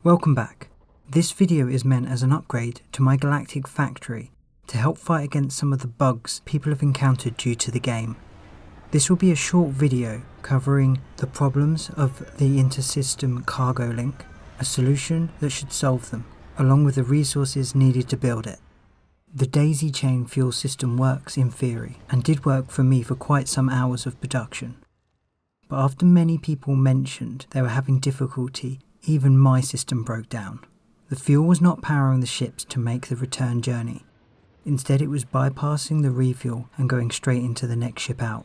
Welcome back. This video is meant as an upgrade to my Galactic Factory to help fight against some of the bugs people have encountered due to the game. This will be a short video covering the problems of the intersystem cargo link, a solution that should solve them, along with the resources needed to build it. The daisy chain fuel system works in theory, and did work for me for quite some hours of production. But after many people mentioned they were having difficulty, even my system broke down. The fuel was not powering the ships to make the return journey. Instead, it was bypassing the refuel and going straight into the next ship out.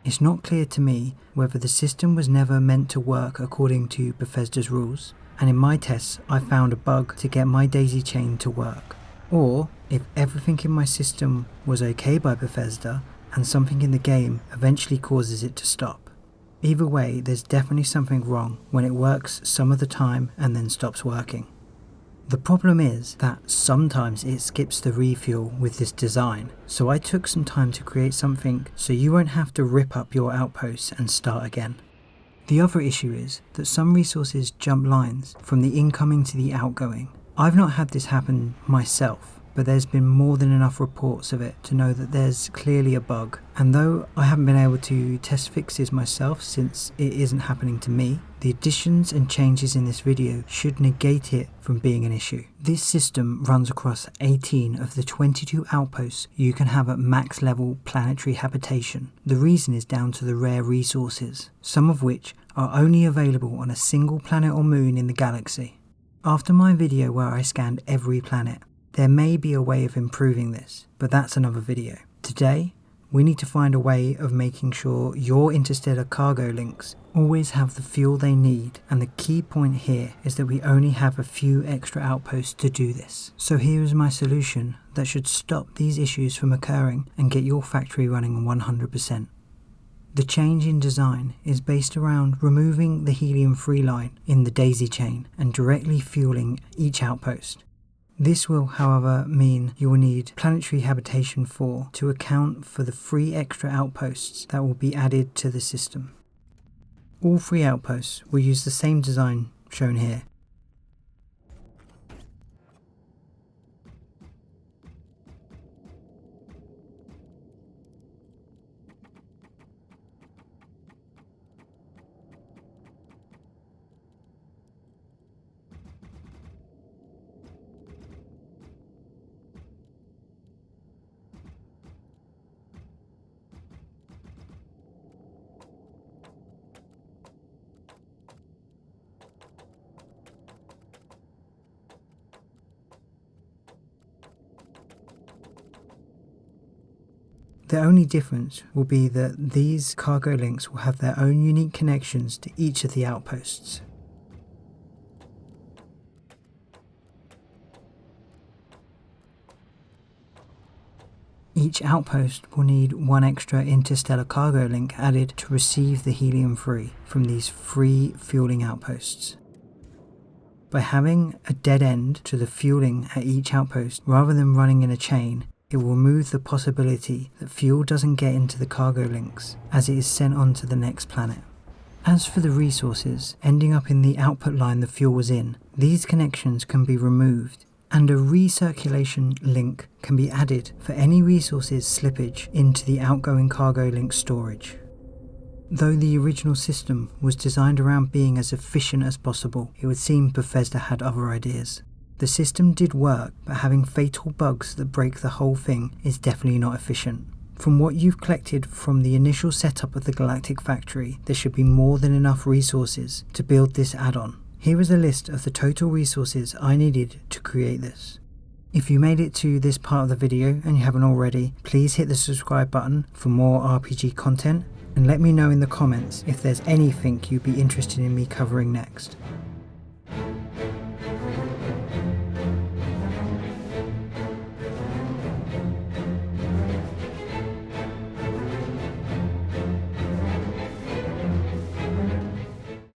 It's not clear to me whether the system was never meant to work according to Bethesda's rules, and in my tests I found a bug to get my daisy chain to work, or if everything in my system was okay by Bethesda and something in the game eventually causes it to stop. Either way, there's definitely something wrong when it works some of the time and then stops working. The problem is that sometimes it skips the refuel with this design, so I took some time to create something so you won't have to rip up your outposts and start again. The other issue is that some resources jump lines from the incoming to the outgoing. I've not had this happen myself, but there's been more than enough reports of it to know that there's clearly a bug, and though I haven't been able to test fixes myself since it isn't happening to me, the additions and changes in this video should negate it from being an issue. This system runs across 18 of the 22 outposts you can have at max level planetary habitation. The reason is down to the rare resources, some of which are only available on a single planet or moon in the galaxy. After my video where I scanned every planet, there may be a way of improving this, but that's another video. Today, we need to find a way of making sure your interstellar cargo links always have the fuel they need, and the key point here is that we only have a few extra outposts to do this. So here is my solution that should stop these issues from occurring and get your factory running 100%. The change in design is based around removing the helium-free line in the daisy chain and directly fueling each outpost. This will, however, mean you will need Planetary Habitation 4 to account for the 3 extra outposts that will be added to the system. All 3 outposts will use the same design shown here. The only difference will be that these cargo links will have their own unique connections to each of the outposts. Each outpost will need 1 extra interstellar cargo link added to receive the helium-free from these 3 fueling outposts. By having a dead end to the fueling at each outpost rather than running in a chain, it will remove the possibility that fuel doesn't get into the cargo links as it is sent on to the next planet. As for the resources ending up in the output line the fuel was in, these connections can be removed and a recirculation link can be added for any resources slippage into the outgoing cargo link storage. Though the original system was designed around being as efficient as possible, it would seem Bethesda had other ideas. The system did work, but having fatal bugs that break the whole thing is definitely not efficient. From what you've collected from the initial setup of the Galactic Factory, there should be more than enough resources to build this add-on. Here is a list of the total resources I needed to create this. If you made it to this part of the video and you haven't already, please hit the subscribe button for more RPG content, and let me know in the comments if there's anything you'd be interested in me covering next.